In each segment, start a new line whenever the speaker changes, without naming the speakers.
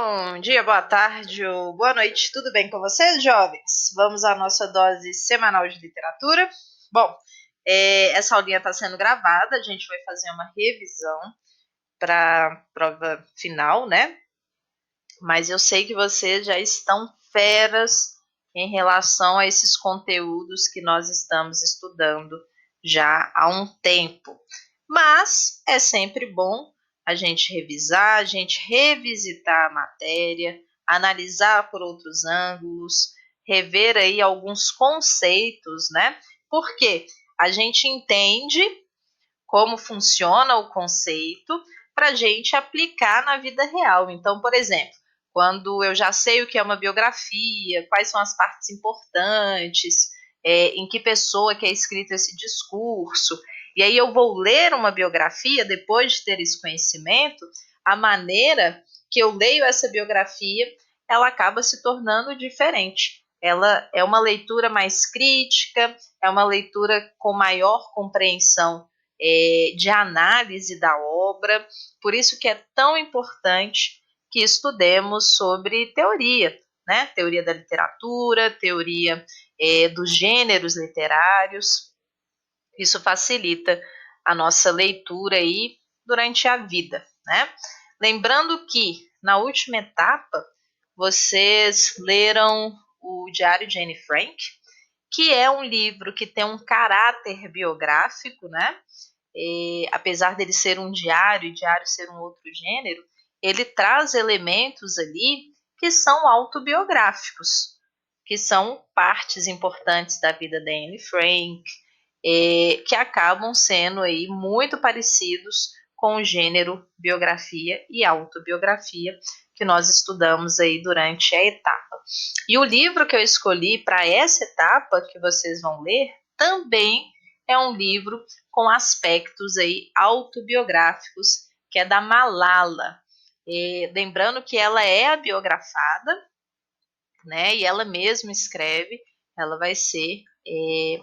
Bom dia, boa tarde ou boa noite, tudo bem com vocês, jovens? Vamos à nossa dose semanal de literatura. Bom, essa aulinha está sendo gravada, a gente vai fazer uma revisão para a prova final, né? Mas eu sei que vocês já estão feras em relação a esses conteúdos que nós estamos estudando já há um tempo. Mas é sempre bom a gente revisar, a gente revisitar a matéria, analisar por outros ângulos, rever aí alguns conceitos, né? Porque a gente entende como funciona o conceito para a gente aplicar na vida real. Então, por exemplo, quando eu já sei o que é uma biografia, quais são as partes importantes, em que pessoa que é escrito esse discurso, e aí eu vou ler uma biografia depois de ter esse conhecimento, a maneira que eu leio essa biografia, ela acaba se tornando diferente. Ela é uma leitura mais crítica, é uma leitura com maior compreensão de análise da obra, por isso que é tão importante que estudemos sobre teoria, né? Teoria da literatura, teoria dos gêneros literários. Isso facilita a nossa leitura aí durante a vida, né? Lembrando que na última etapa vocês leram o Diário de Anne Frank, que é um livro que tem um caráter biográfico, né? Apesar dele ser um diário e diário ser um outro gênero, ele traz elementos ali que são autobiográficos, que são partes importantes da vida da Anne Frank, que acabam sendo aí muito parecidos com o gênero biografia e autobiografia que nós estudamos aí durante a etapa. E o livro que eu escolhi para essa etapa que vocês vão ler também é um livro com aspectos aí autobiográficos, que é da Malala. Lembrando que ela é a biografada, né? E ela mesma escreve, ela vai ser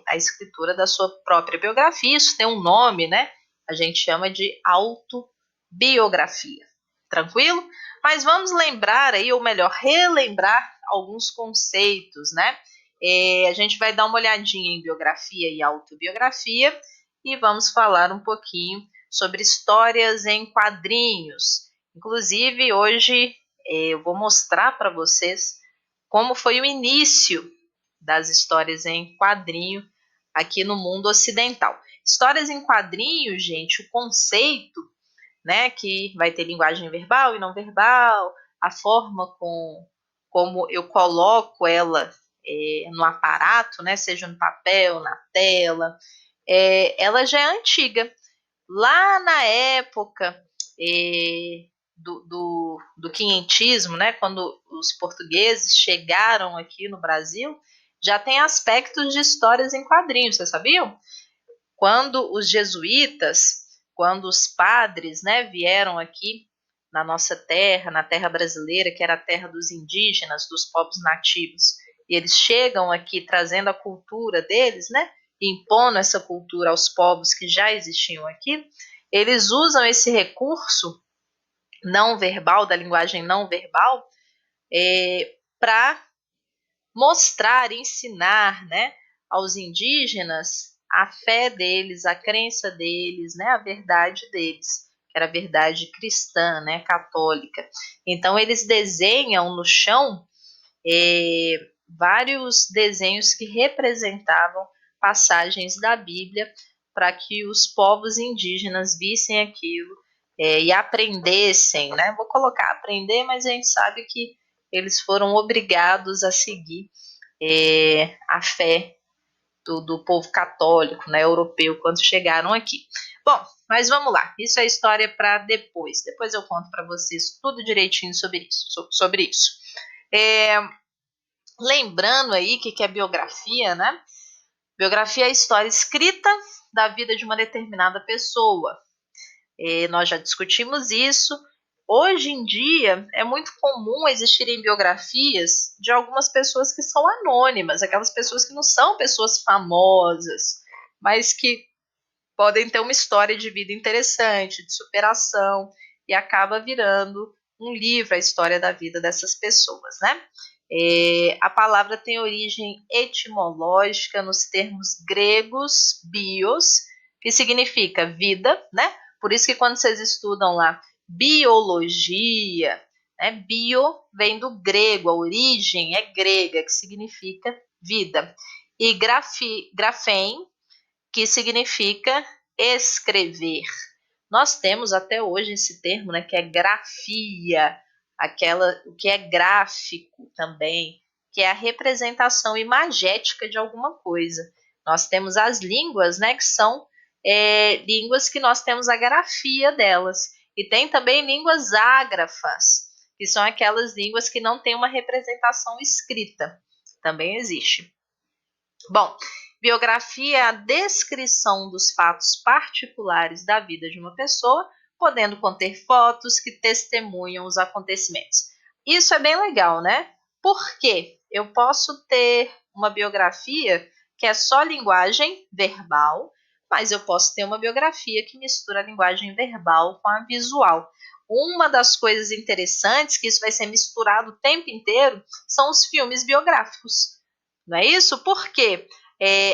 a escritora da sua própria biografia. Isso tem um nome, né? A gente chama de autobiografia. Tranquilo? Mas vamos lembrar aí, ou melhor, relembrar alguns conceitos, né? A gente vai dar uma olhadinha em biografia e autobiografia e vamos falar um pouquinho sobre histórias em quadrinhos. Inclusive, hoje eu vou mostrar para vocês como foi o início das histórias em quadrinho aqui no mundo ocidental. Histórias em quadrinho, gente, o conceito, né, que vai ter linguagem verbal e não verbal, a forma como eu coloco ela no aparato, né, seja no papel, na tela, ela já é antiga. Lá na época do quinhentismo, né, quando os portugueses chegaram aqui no Brasil, já tem aspectos de histórias em quadrinhos, vocês sabiam? Quando os jesuítas, quando os padres, né, vieram aqui na nossa terra, na terra brasileira, que era a terra dos indígenas, dos povos nativos, e eles chegam aqui trazendo a cultura deles, né, impondo essa cultura aos povos que já existiam aqui, eles usam esse recurso não verbal, da linguagem não verbal, para mostrar, ensinar, né, aos indígenas a fé deles, a crença deles, né, a verdade deles, que era a verdade cristã, né, católica. Então eles desenham no chão vários desenhos que representavam passagens da Bíblia para que os povos indígenas vissem aquilo e aprendessem, né? Vou colocar aprender, mas a gente sabe que eles foram obrigados a seguir a fé do povo católico, né, europeu, quando chegaram aqui. Bom, mas vamos lá, isso é história para depois. Depois eu conto para vocês tudo direitinho sobre isso. Lembrando aí que é biografia, né? Biografia é a história escrita da vida de uma determinada pessoa. Nós já discutimos isso. Hoje em dia, é muito comum existirem biografias de algumas pessoas que são anônimas, aquelas pessoas que não são pessoas famosas, mas que podem ter uma história de vida interessante, de superação, e acaba virando um livro, a história da vida dessas pessoas, né? A palavra tem origem etimológica nos termos gregos bios, que significa vida, né? Por isso que quando vocês estudam lá biologia, né, bio vem do grego, a origem é grega, que significa vida. E grafém, que significa escrever. Nós temos até hoje esse termo, né, que é grafia, o que é gráfico também, que é a representação imagética de alguma coisa. Nós temos as línguas, né, que são línguas que nós temos a grafia delas. E tem também línguas ágrafas, que são aquelas línguas que não têm uma representação escrita. Também existe. Bom, biografia é a descrição dos fatos particulares da vida de uma pessoa, podendo conter fotos que testemunham os acontecimentos. Isso é bem legal, né? Porque eu posso ter uma biografia que é só linguagem verbal, mas eu posso ter uma biografia que mistura a linguagem verbal com a visual. Uma das coisas interessantes, que isso vai ser misturado o tempo inteiro, são os filmes biográficos. Não é isso? Porque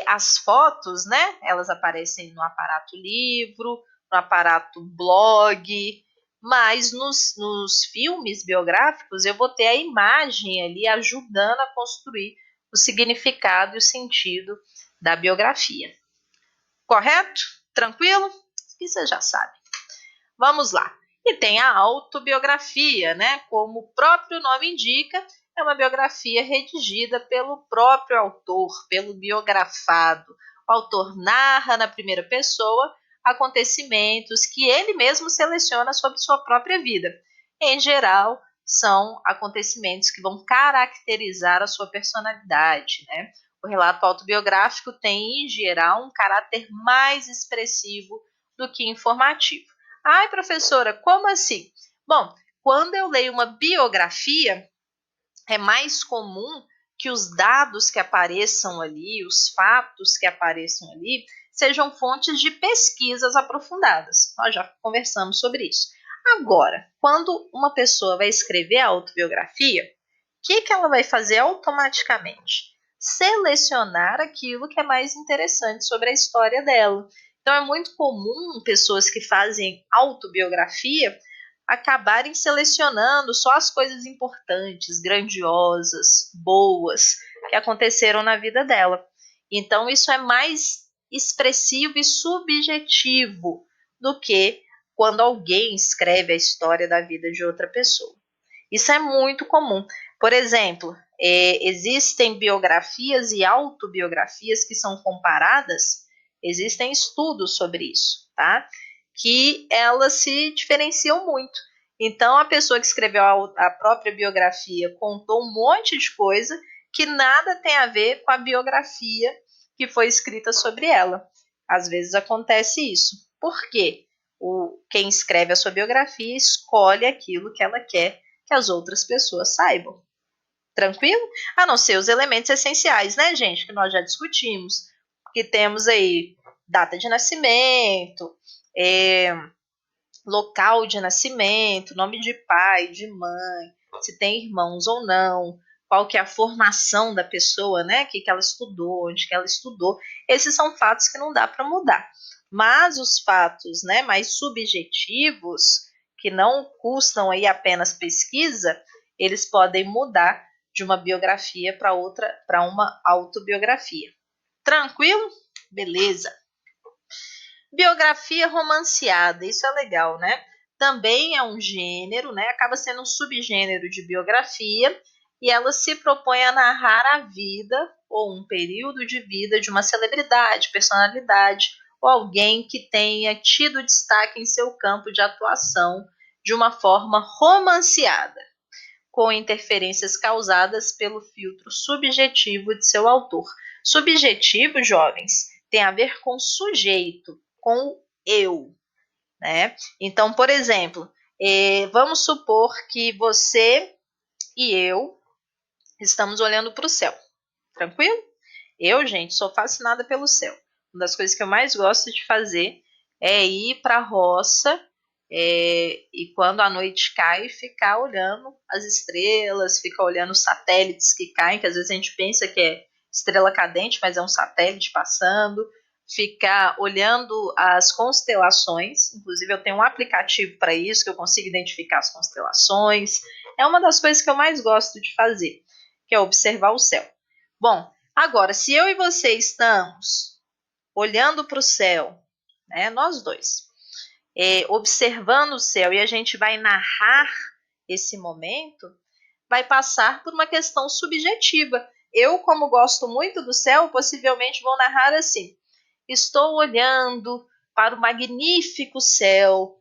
as fotos, né, elas aparecem no aparato livro, no aparato blog, mas nos filmes biográficos eu vou ter a imagem ali ajudando a construir o significado e o sentido da biografia. Correto? Tranquilo? Isso você já sabe. Vamos lá. E tem a autobiografia, né? Como o próprio nome indica, é uma biografia redigida pelo próprio autor, pelo biografado. O autor narra na primeira pessoa acontecimentos que ele mesmo seleciona sobre sua própria vida. Em geral, são acontecimentos que vão caracterizar a sua personalidade, né? O relato autobiográfico tem, em geral, um caráter mais expressivo do que informativo. Ai, professora, como assim? Bom, quando eu leio uma biografia, é mais comum que os dados que apareçam ali, os fatos que apareçam ali, sejam fontes de pesquisas aprofundadas. Nós já conversamos sobre isso. Agora, quando uma pessoa vai escrever a autobiografia, o que ela vai fazer automaticamente? Selecionar aquilo que é mais interessante sobre a história dela. Então, é muito comum pessoas que fazem autobiografia acabarem selecionando só as coisas importantes, grandiosas, boas, que aconteceram na vida dela. Então, isso é mais expressivo e subjetivo do que quando alguém escreve a história da vida de outra pessoa. Isso é muito comum. Por exemplo, existem biografias e autobiografias que são comparadas, existem estudos sobre isso, tá? Que elas se diferenciam muito. Então, a pessoa que escreveu a própria biografia contou um monte de coisa que nada tem a ver com a biografia que foi escrita sobre ela. Às vezes acontece isso. Por quê? Quem escreve a sua biografia escolhe aquilo que ela quer que as outras pessoas saibam. Tranquilo? A não ser os elementos essenciais, né, gente? Que nós já discutimos. Que temos aí data de nascimento, local de nascimento, nome de pai, de mãe, se tem irmãos ou não, qual que é a formação da pessoa, né? O que ela estudou, onde que ela estudou. Esses são fatos que não dá para mudar. Mas os fatos, né, mais subjetivos, que não custam aí apenas pesquisa, eles podem mudar de uma biografia para outra, para uma autobiografia. Tranquilo? Beleza. Biografia romanceada, isso é legal, né? Também é um gênero, né? Acaba sendo um subgênero de biografia e ela se propõe a narrar a vida ou um período de vida de uma celebridade, personalidade ou alguém que tenha tido destaque em seu campo de atuação de uma forma romanceada, com interferências causadas pelo filtro subjetivo de seu autor. Subjetivo, jovens, tem a ver com sujeito, com eu, né? Então, por exemplo, vamos supor que você e eu estamos olhando para o céu, tranquilo? Eu, gente, sou fascinada pelo céu. Uma das coisas que eu mais gosto de fazer é ir para a roça, E quando a noite cai, ficar olhando as estrelas, ficar olhando os satélites que caem, que às vezes a gente pensa que é estrela cadente, mas é um satélite passando, ficar olhando as constelações, inclusive eu tenho um aplicativo para isso, que eu consigo identificar as constelações, é uma das coisas que eu mais gosto de fazer, que é observar o céu. Bom, agora, se eu e você estamos olhando para o céu, né, nós dois, observando o céu, e a gente vai narrar esse momento, vai passar por uma questão subjetiva. Eu, como gosto muito do céu, possivelmente vou narrar assim: estou olhando para o magnífico céu,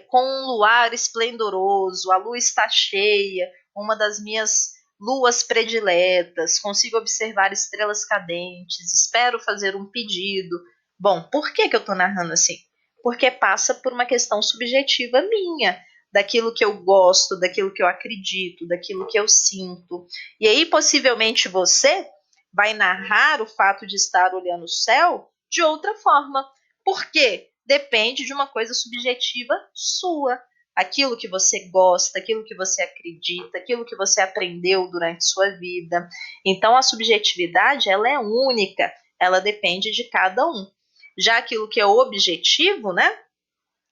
com um luar esplendoroso, a lua está cheia, uma das minhas luas prediletas, consigo observar estrelas cadentes, espero fazer um pedido. Bom, por que eu estou narrando assim? Porque passa por uma questão subjetiva minha, daquilo que eu gosto, daquilo que eu acredito, daquilo que eu sinto. E aí, possivelmente, você vai narrar o fato de estar olhando o céu de outra forma. Por quê? Depende de uma coisa subjetiva sua. Aquilo que você gosta, aquilo que você acredita, aquilo que você aprendeu durante sua vida. Então, a subjetividade, ela é única, ela depende de cada um. Já aquilo que é objetivo, né,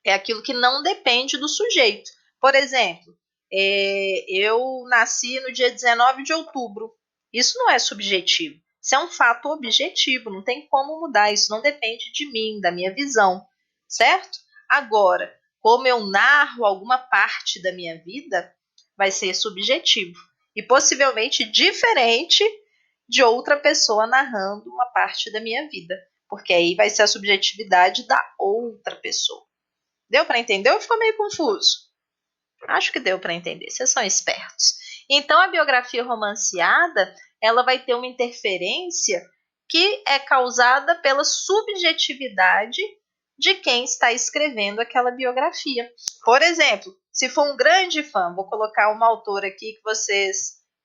é aquilo que não depende do sujeito. Por exemplo, eu nasci no dia 19 de outubro. Isso não é subjetivo. Isso é um fato objetivo, não tem como mudar. Isso não depende de mim, da minha visão, certo? Agora, como eu narro alguma parte da minha vida, vai ser subjetivo. E possivelmente diferente de outra pessoa narrando uma parte da minha vida. Porque aí vai ser a subjetividade da outra pessoa. Deu para entender ou ficou meio confuso? Acho que deu para entender, vocês são espertos. Então, a biografia romanceada, ela vai ter uma interferência que é causada pela subjetividade de quem está escrevendo aquela biografia. Por exemplo, se for um grande fã, vou colocar uma autora aqui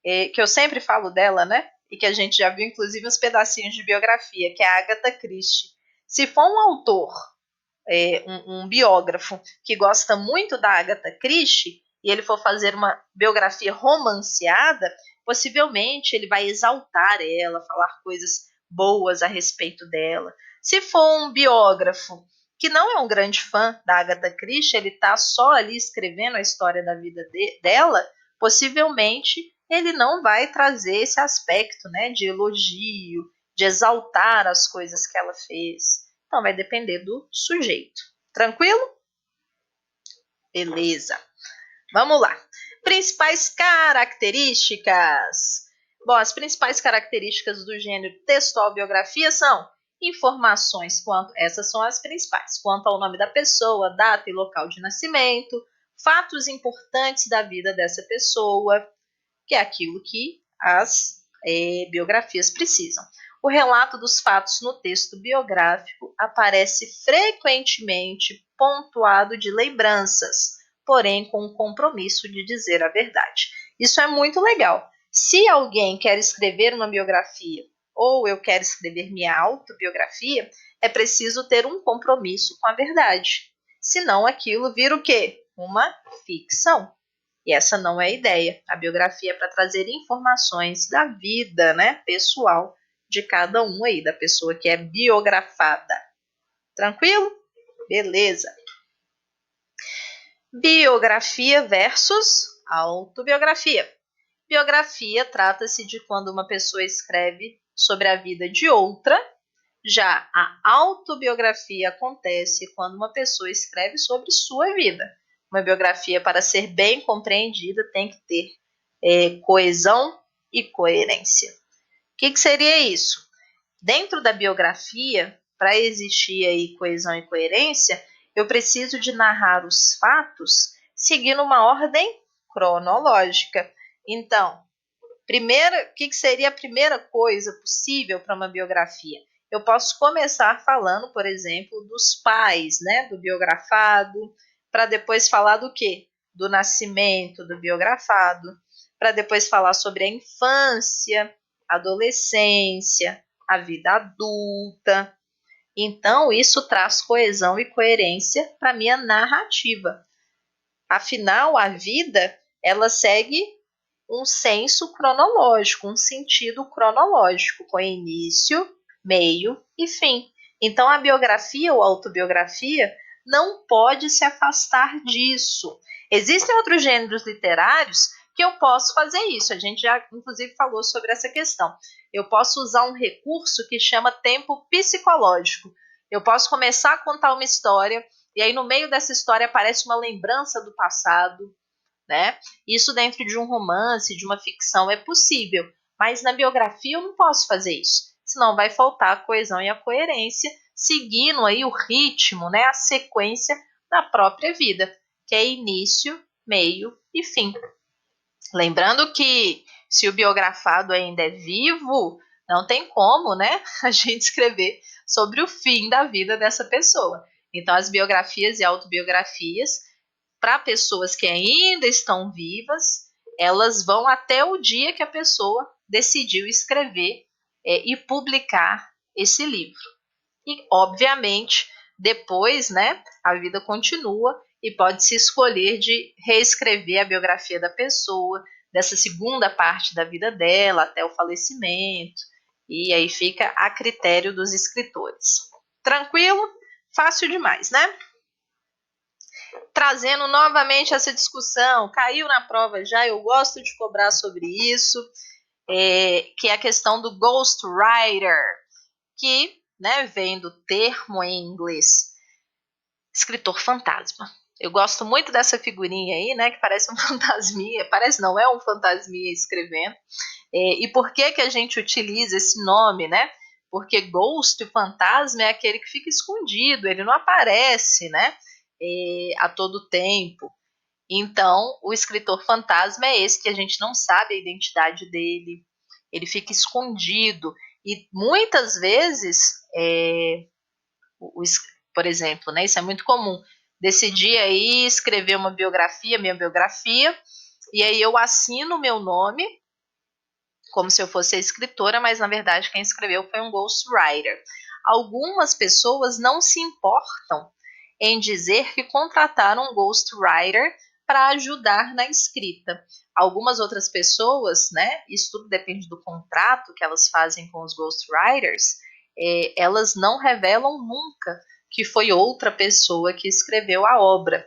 que que eu sempre falo dela, né? E que a gente já viu, inclusive, uns pedacinhos de biografia, que é a Agatha Christie. Se for um autor um biógrafo que gosta muito da Agatha Christie e ele for fazer uma biografia romanceada, possivelmente ele vai exaltar ela, falar coisas boas a respeito dela. Se for um biógrafo que não é um grande fã da Agatha Christie, ele está só ali escrevendo a história da vida dela, possivelmente ele não vai trazer esse aspecto, né, de elogio, de exaltar as coisas que ela fez. Então, vai depender do sujeito. Tranquilo? Beleza. Vamos lá. Principais características. Bom, as principais características do gênero textual biografia são informações essas são as principais, quanto ao nome da pessoa, data e local de nascimento, fatos importantes da vida dessa pessoa, que é aquilo que as biografias precisam. O relato dos fatos no texto biográfico aparece frequentemente pontuado de lembranças, porém com o compromisso de dizer a verdade. Isso é muito legal. Se alguém quer escrever uma biografia ou eu quero escrever minha autobiografia, é preciso ter um compromisso com a verdade. Senão aquilo vira o quê? Uma ficção. E essa não é a ideia. A biografia é para trazer informações da vida, né, pessoal de cada um aí, da pessoa que é biografada. Tranquilo? Beleza. Biografia versus autobiografia. Biografia trata-se de quando uma pessoa escreve sobre a vida de outra. Já a autobiografia acontece quando uma pessoa escreve sobre sua vida. Uma biografia, para ser bem compreendida, tem que ter coesão e coerência. O que seria isso? Dentro da biografia, para existir aí coesão e coerência, eu preciso de narrar os fatos seguindo uma ordem cronológica. Então, o que seria a primeira coisa possível para uma biografia? Eu posso começar falando, por exemplo, dos pais, né, do biografado, para depois falar do quê? Do nascimento do biografado, para depois falar sobre a infância, adolescência, a vida adulta. Então, isso traz coesão e coerência para minha narrativa. Afinal, a vida, ela segue um senso cronológico, um sentido cronológico, com início, meio e fim. Então, a biografia ou autobiografia não pode se afastar disso. Existem outros gêneros literários que eu posso fazer isso. A gente já, inclusive, falou sobre essa questão. Eu posso usar um recurso que chama tempo psicológico. Eu posso começar a contar uma história e aí no meio dessa história aparece uma lembrança do passado, né? Isso dentro de um romance, de uma ficção é possível, mas na biografia eu não posso fazer isso, senão vai faltar a coesão e a coerência, seguindo aí o ritmo, né, a sequência da própria vida, que é início, meio e fim. Lembrando que se o biografado ainda é vivo, não tem como, né, a gente escrever sobre o fim da vida dessa pessoa. Então, as biografias e autobiografias, para pessoas que ainda estão vivas, elas vão até o dia que a pessoa decidiu escrever e publicar esse livro. E, obviamente, depois, né, a vida continua e pode-se escolher de reescrever a biografia da pessoa, dessa segunda parte da vida dela até o falecimento, e aí fica a critério dos escritores. Tranquilo? Fácil demais, né? Trazendo novamente essa discussão, caiu na prova já, eu gosto de cobrar sobre isso, que é a questão do ghostwriter, que, né, vem do termo em inglês escritor fantasma. Eu gosto muito dessa figurinha aí, né, que parece um fantasminha, parece não, é um fantasminha escrevendo. E por que que a gente utiliza esse nome, né? Porque ghost, fantasma, é aquele que fica escondido, ele não aparece, né, a todo tempo. Então, o escritor fantasma é esse que a gente não sabe a identidade dele, ele fica escondido. E muitas vezes, por exemplo, né, isso é muito comum, decidi aí escrever uma biografia, minha biografia, e aí eu assino o meu nome, como se eu fosse a escritora, mas na verdade quem escreveu foi um ghostwriter. Algumas pessoas não se importam em dizer que contrataram um ghostwriter para ajudar na escrita. Algumas outras pessoas, né, isso tudo depende do contrato que elas fazem com os ghostwriters, elas não revelam nunca que foi outra pessoa que escreveu a obra.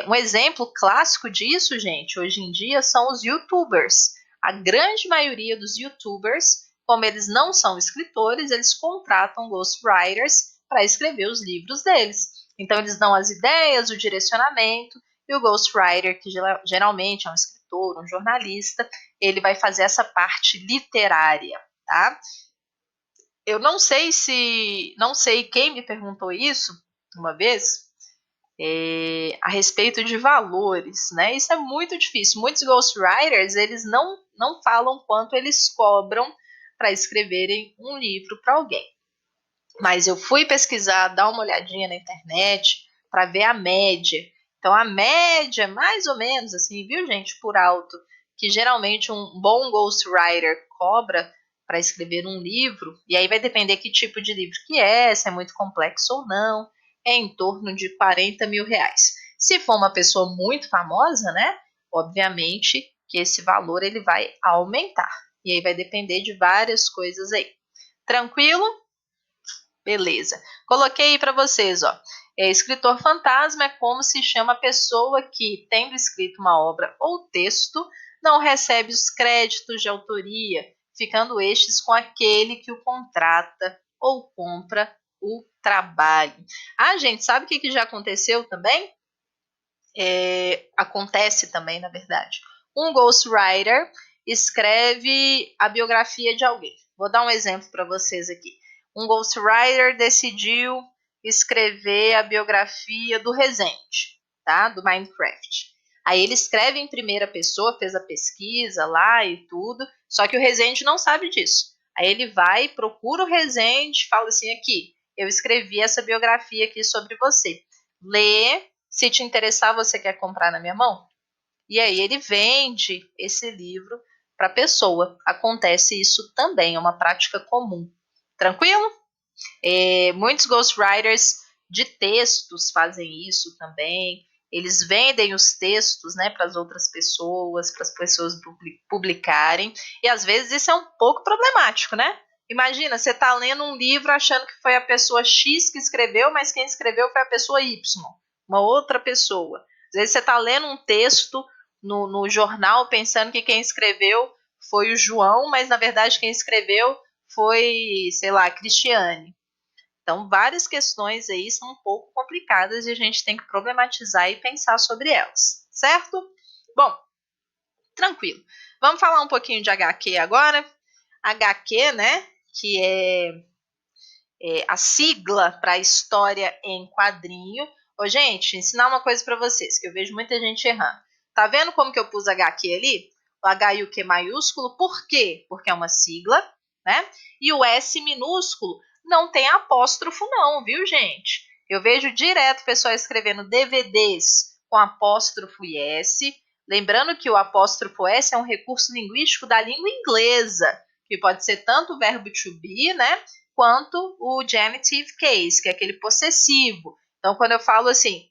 Um exemplo clássico disso, gente, hoje em dia são os YouTubers. A grande maioria dos YouTubers, como eles não são escritores, eles contratam ghostwriters para escrever os livros deles. Então, eles dão as ideias, o direcionamento, e o ghostwriter, que geralmente é um escritor, um jornalista, ele vai fazer essa parte literária, tá? Eu não sei quem me perguntou isso uma vez, a respeito de valores, né? Isso é muito difícil. Muitos ghostwriters, eles não falam quanto eles cobram para escreverem um livro para alguém. Mas eu fui pesquisar, dar uma olhadinha na internet para ver a média. Então, a média, mais ou menos, assim, viu, gente, por alto, que geralmente um bom ghostwriter cobra para escrever um livro, e aí vai depender que tipo de livro que é, se é muito complexo ou não, é em torno de 40 mil reais. Se for uma pessoa muito famosa, né, obviamente que esse valor ele vai aumentar. E aí vai depender de várias coisas aí. Tranquilo? Beleza. Coloquei aí para vocês, ó. Escritor fantasma é como se chama a pessoa que, tendo escrito uma obra ou texto, não recebe os créditos de autoria, ficando estes com aquele que o contrata ou compra o trabalho. Ah, gente, sabe o que já aconteceu também? Acontece também, na verdade. Um ghostwriter escreve a biografia de alguém. Vou dar um exemplo para vocês aqui. Um ghostwriter decidiu escrever a biografia do Rezende, tá? Do Minecraft. Aí ele escreve em primeira pessoa, fez a pesquisa lá e tudo, só que o Rezende não sabe disso. Aí ele vai, procura o Rezende, fala assim, aqui, eu escrevi essa biografia aqui sobre você. Lê, se te interessar, você quer comprar na minha mão? E aí ele vende esse livro para a pessoa. Acontece isso também, é uma prática comum. Tranquilo? Muitos ghostwriters de textos fazem isso também. Eles vendem os textos, né, para as outras pessoas, para as pessoas publicarem. E às vezes isso é um pouco problemático, né? Imagina, você está lendo um livro achando que foi a pessoa X que escreveu, mas quem escreveu foi a pessoa Y, uma outra pessoa. Às vezes você está lendo um texto no jornal pensando que quem escreveu foi o João, mas na verdade quem escreveu foi, sei lá, a Cristiane. Então, várias questões aí são um pouco complicadas e a gente tem que problematizar e pensar sobre elas, certo? Bom, tranquilo. Vamos falar um pouquinho de HQ agora. HQ, né, que é a sigla para história em quadrinho. Ô, gente, ensinar uma coisa para vocês, que eu vejo muita gente errando. Tá vendo como que eu pus HQ ali? O H e o Q maiúsculo, por quê? Porque é uma sigla, né? E o S minúsculo não tem apóstrofo não, viu, gente? Eu vejo direto o pessoal escrevendo DVDs com apóstrofo e S. Lembrando que o apóstrofo S é um recurso linguístico da língua inglesa, que pode ser tanto o verbo to be, né? Quanto o genitive case, que é aquele possessivo. Então, quando eu falo assim,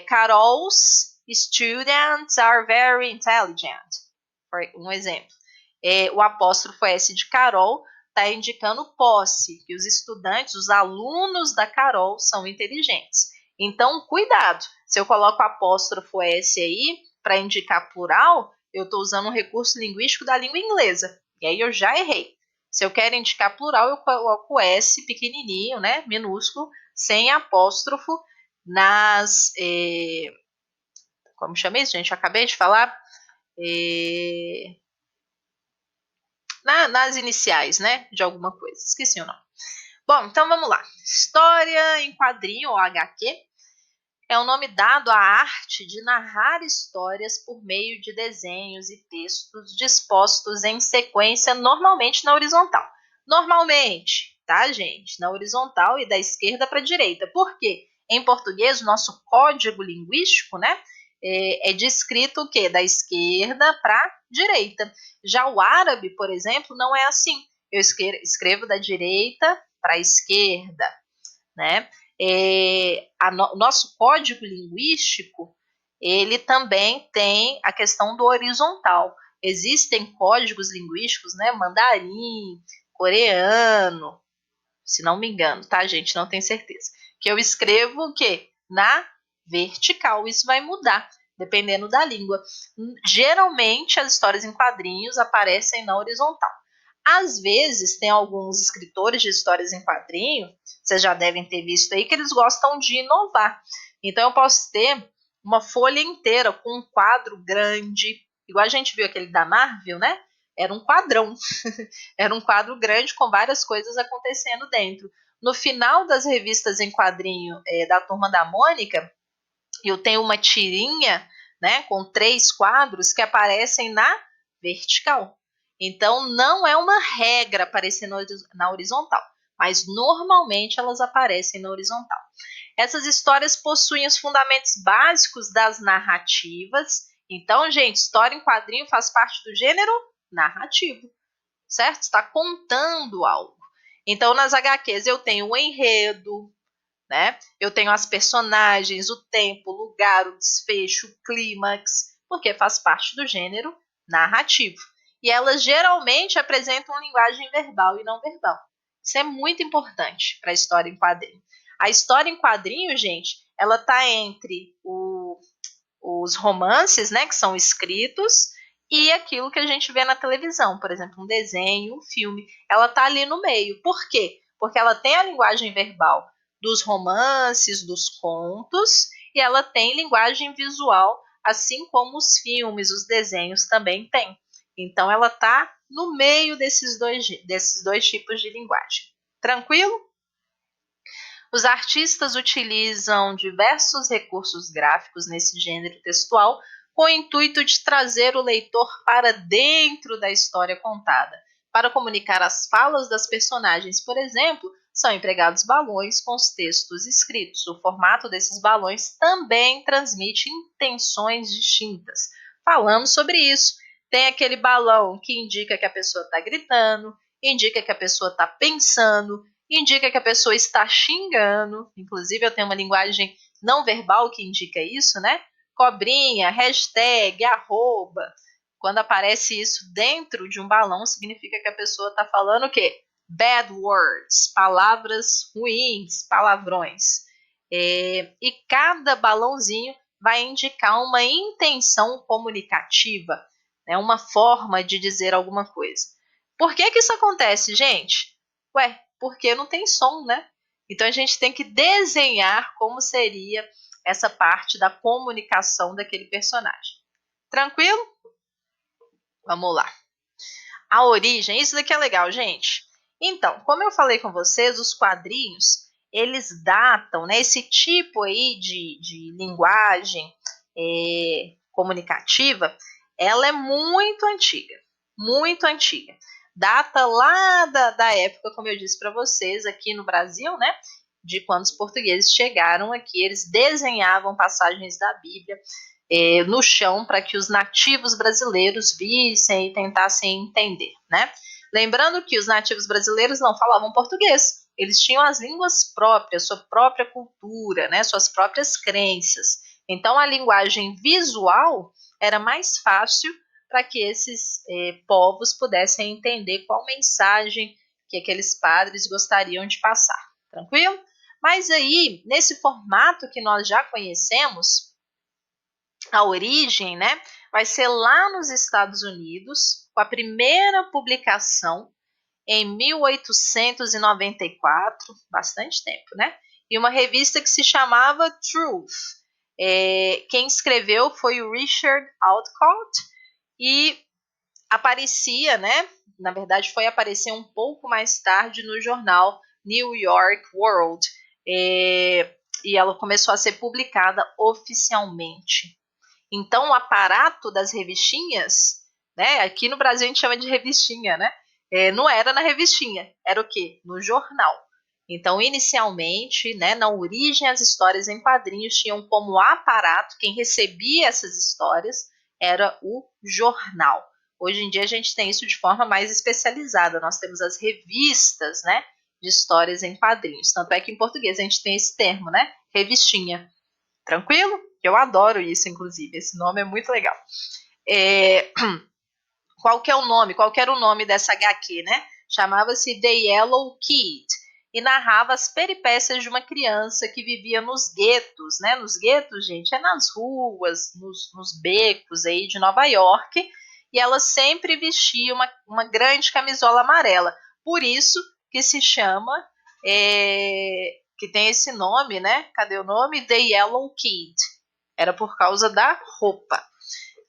Carol's students are very intelligent, um exemplo. O apóstrofo S de Carol está indicando posse, que os estudantes, os alunos da Carol são inteligentes. Então, cuidado, se eu coloco apóstrofo S aí para indicar plural, eu estou usando um recurso linguístico da língua inglesa, e aí eu já errei. Se eu quero indicar plural, eu coloco S pequenininho, né, minúsculo, sem apóstrofo nas... como chama isso, gente? Eu acabei de falar. Nas iniciais, né, de alguma coisa. Esqueci o nome. Bom, então vamos lá. História em quadrinho, ou HQ, é o nome dado à arte de narrar histórias por meio de desenhos e textos dispostos em sequência, normalmente na horizontal. Normalmente, tá, gente? Na horizontal e da esquerda para a direita. Por quê? Em português, o nosso código linguístico, né, é descrito o quê? Da esquerda para a direita. Já o árabe, por exemplo, não é assim. Eu escrevo da direita para a esquerda, né? O nosso código linguístico, ele também tem a questão do horizontal. Existem códigos linguísticos, né? Mandarim, coreano, se não me engano, tá, gente? Não tenho certeza. Que eu escrevo o quê? Na vertical. Isso vai mudar, dependendo da língua. Geralmente, as histórias em quadrinhos aparecem na horizontal. Às vezes, tem alguns escritores de histórias em quadrinho, vocês já devem ter visto aí, que eles gostam de inovar. Então, eu posso ter uma folha inteira com um quadro grande, igual a gente viu aquele da Marvel, né? Era um quadrão. Era um quadro grande com várias coisas acontecendo dentro. No final das revistas em quadrinho da Turma da Mônica, eu tenho uma tirinha, né, com 3 quadros que aparecem na vertical. Então, não é uma regra aparecer na horizontal, mas normalmente elas aparecem na horizontal. Essas histórias possuem os fundamentos básicos das narrativas. Então, gente, história em quadrinho faz parte do gênero narrativo, certo? Está contando algo. Então, nas HQs eu tenho o enredo, né? Eu tenho as personagens, o tempo, o lugar, o desfecho, o clímax, porque faz parte do gênero narrativo. E elas geralmente apresentam linguagem verbal e não verbal. Isso é muito importante para a história em quadrinho. A história em quadrinho, gente, ela está entre os romances, né, que são escritos, e aquilo que a gente vê na televisão, por exemplo, um desenho, um filme. Ela está ali no meio. Por quê? Porque ela tem a linguagem verbal dos romances, dos contos, e ela tem linguagem visual, assim como os filmes, os desenhos também têm. Então, ela está no meio desses dois tipos de linguagem. Tranquilo? Os artistas utilizam diversos recursos gráficos nesse gênero textual com o intuito de trazer o leitor para dentro da história contada. Para comunicar as falas das personagens, por exemplo, são empregados balões com os textos escritos. O formato desses balões também transmite intenções distintas. Falamos sobre isso. Tem aquele balão que indica que a pessoa está gritando, indica que a pessoa está pensando, indica que a pessoa está xingando. Inclusive, eu tenho uma linguagem não verbal que indica isso, né? Cobrinha, hashtag, arroba. Quando aparece isso dentro de um balão, significa que a pessoa está falando o quê? Bad words, palavras ruins, palavrões. E cada balãozinho vai indicar uma intenção comunicativa, né, uma forma de dizer alguma coisa. Por que isso acontece, gente? Ué, porque não tem som, né? Então a gente tem que desenhar como seria essa parte da comunicação daquele personagem. Tranquilo? Vamos lá. A origem, isso daqui é legal, gente. Então, como eu falei com vocês, os quadrinhos, eles datam, né, esse tipo aí de linguagem comunicativa, ela é muito antiga, muito antiga. Data lá da época, como eu disse para vocês, aqui no Brasil, né, de quando os portugueses chegaram aqui, eles desenhavam passagens da Bíblia no chão para que os nativos brasileiros vissem e tentassem entender, né? Lembrando que os nativos brasileiros não falavam português, eles tinham as línguas próprias, sua própria cultura, né, suas próprias crenças. Então, a linguagem visual era mais fácil para que esses povos pudessem entender qual mensagem que aqueles padres gostariam de passar. Tranquilo? Mas aí, nesse formato que nós já conhecemos, a origem, né, vai ser lá nos Estados Unidos, com a primeira publicação em 1894, bastante tempo, né? E uma revista que se chamava Truth. Quem escreveu foi o Richard Outcott e aparecia, né? Na verdade, foi aparecer um pouco mais tarde no jornal New York World. E ela começou a ser publicada oficialmente. Então, o aparato das revistinhas, né? Aqui no Brasil a gente chama de revistinha, né? Não era na revistinha, era o quê? No jornal. Então, inicialmente, né, na origem, as histórias em quadrinhos tinham como aparato, quem recebia essas histórias era o jornal. Hoje em dia a gente tem isso de forma mais especializada. Nós temos as revistas, né, de histórias em quadrinhos. Tanto é que em português a gente tem esse termo, né? Revistinha. Tranquilo? Eu adoro isso, inclusive. Esse nome é muito legal. Qual que é o nome? Qual que era o nome dessa HQ, né? Chamava-se The Yellow Kid e narrava as peripécias de uma criança que vivia nos guetos, né? Nos guetos, gente, é nas ruas, nos becos aí de Nova York, e ela sempre vestia uma grande camisola amarela. Por isso que se chama, que tem esse nome, né? Cadê o nome? The Yellow Kid. Era por causa da roupa.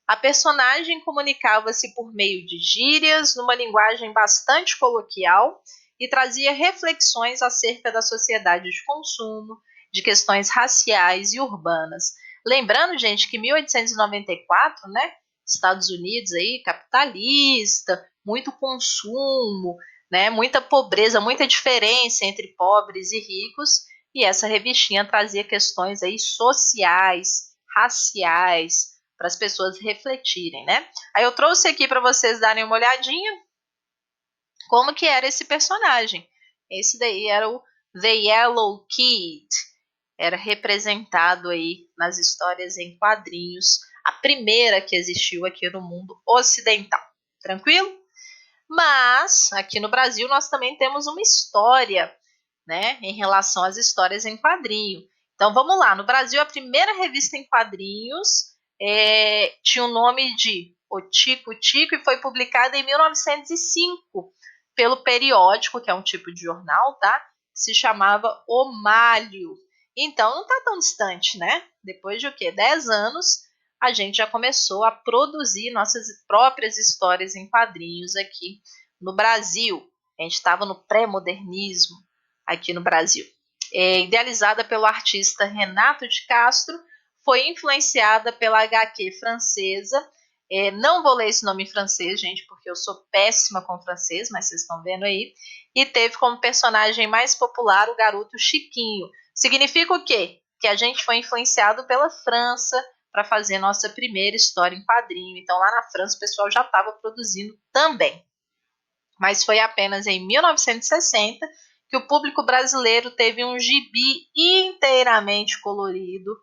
A personagem comunicava-se por meio de gírias, numa linguagem bastante coloquial, e trazia reflexões acerca da sociedade de consumo, de questões raciais e urbanas. Lembrando, gente, que 1894, né, Estados Unidos aí, capitalista, muito consumo, né, muita pobreza, muita diferença entre pobres e ricos, e essa revistinha trazia questões aí sociais, raciais, para as pessoas refletirem, né? Aí eu trouxe aqui para vocês darem uma olhadinha como que era esse personagem. Esse daí era o The Yellow Kid. Era representado aí nas histórias em quadrinhos, a primeira que existiu aqui no mundo ocidental. Tranquilo? Mas aqui no Brasil nós também temos uma história, né, em relação às histórias em quadrinho. Então vamos lá, no Brasil a primeira revista em quadrinhos tinha o nome de O Tico Tico e foi publicada em 1905 pelo periódico, que é um tipo de jornal, tá? Que se chamava O Malho. Então não está tão distante, né? Depois de o quê? 10 anos, a gente já começou a produzir nossas próprias histórias em quadrinhos aqui no Brasil. A gente estava no pré-modernismo aqui no Brasil. Idealizada pelo artista Renato de Castro, foi influenciada pela HQ francesa. Não vou ler esse nome em francês, gente, porque eu sou péssima com francês, mas vocês estão vendo aí. E teve como personagem mais popular o garoto Chiquinho. Significa o quê? Que a gente foi influenciado pela França para fazer nossa primeira história em quadrinho. Então, lá na França, o pessoal já estava produzindo também. Mas foi apenas em 1960 que o público brasileiro teve um gibi inteiramente colorido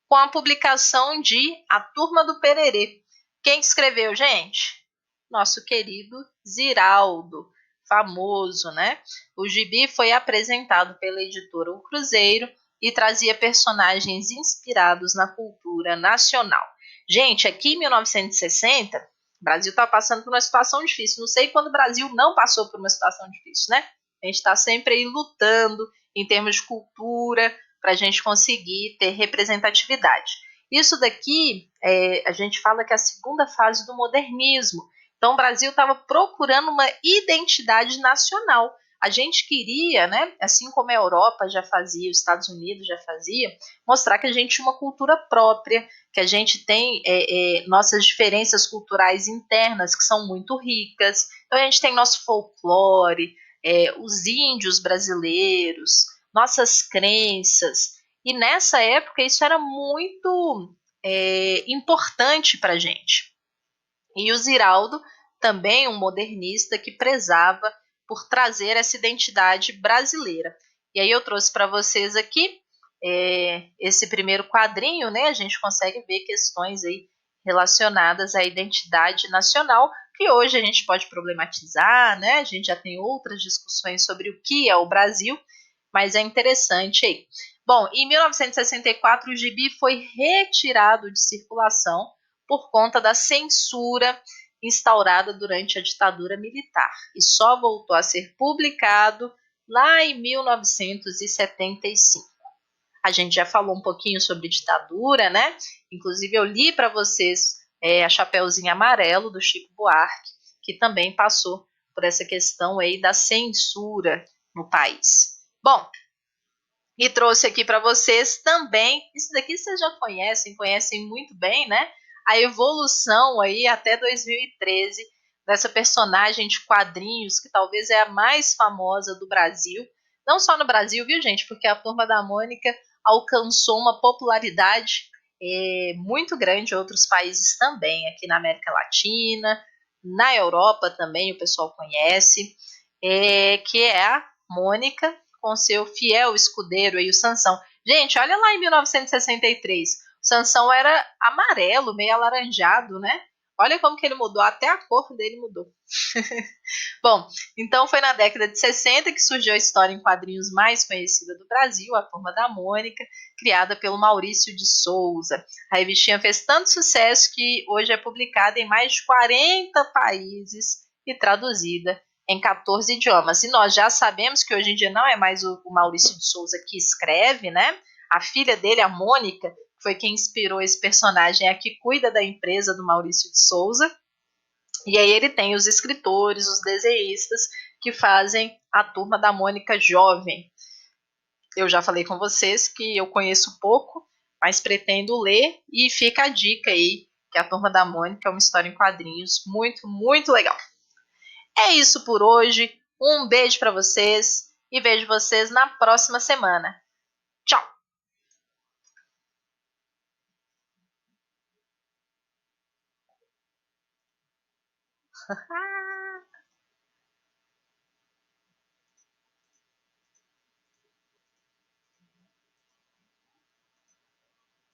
com a publicação de A Turma do Pererê. Quem escreveu, gente? Nosso querido Ziraldo, famoso, né? O gibi foi apresentado pela editora O Cruzeiro e trazia personagens inspirados na cultura nacional. Gente, aqui em 1960, o Brasil está passando por uma situação difícil. Não sei quando o Brasil não passou por uma situação difícil, né? A gente está sempre aí lutando em termos de cultura para a gente conseguir ter representatividade. Isso daqui, a gente fala que é a segunda fase do modernismo. Então, o Brasil estava procurando uma identidade nacional. A gente queria, né, assim como a Europa já fazia, os Estados Unidos já fazia, mostrar que a gente tinha uma cultura própria, que a gente tem nossas diferenças culturais internas que são muito ricas. Então, a gente tem nosso folclore, os índios brasileiros, nossas crenças. E nessa época isso era muito importante para a gente. E o Ziraldo, também um modernista que prezava por trazer essa identidade brasileira. E aí eu trouxe para vocês aqui esse primeiro quadrinho, né? A gente consegue ver questões aí relacionadas à identidade nacional, que hoje a gente pode problematizar, né? A gente já tem outras discussões sobre o que é o Brasil, mas é interessante aí. Bom, em 1964 o gibi foi retirado de circulação por conta da censura instaurada durante a ditadura militar e só voltou a ser publicado lá em 1975. A gente já falou um pouquinho sobre ditadura, né? Inclusive eu li para vocês a Chapeuzinho Amarelo do Chico Buarque, que também passou por essa questão aí da censura no país. Bom, e trouxe aqui para vocês também, isso daqui vocês já conhecem muito bem, né? A evolução aí até 2013 dessa personagem de quadrinhos que talvez é a mais famosa do Brasil. Não só no Brasil, viu, gente? Porque a Turma da Mônica alcançou uma popularidade muito grande em outros países também, aqui na América Latina, na Europa também o pessoal conhece, que é a Mônica com seu fiel escudeiro aí, o Sansão. Gente, olha lá em 1963, o Sansão era amarelo, meio alaranjado, né? Olha como que ele mudou, até a cor dele mudou. Bom, então foi na década de 60 que surgiu a história em quadrinhos mais conhecida do Brasil, a Turma da Mônica, criada pelo Maurício de Souza. A revistinha fez tanto sucesso que hoje é publicada em mais de 40 países e traduzida em 14 idiomas. E nós já sabemos que hoje em dia não é mais o Maurício de Souza que escreve, né? A filha dele, a Mônica, foi quem inspirou esse personagem, é a que cuida da empresa do Maurício de Souza. E aí ele tem os escritores, os desenhistas que fazem a Turma da Mônica jovem. Eu já falei com vocês que eu conheço pouco, mas pretendo ler e fica a dica aí que a Turma da Mônica é uma história em quadrinhos muito, muito legal. É isso por hoje. Um beijo para vocês e vejo vocês na próxima semana. Tchau!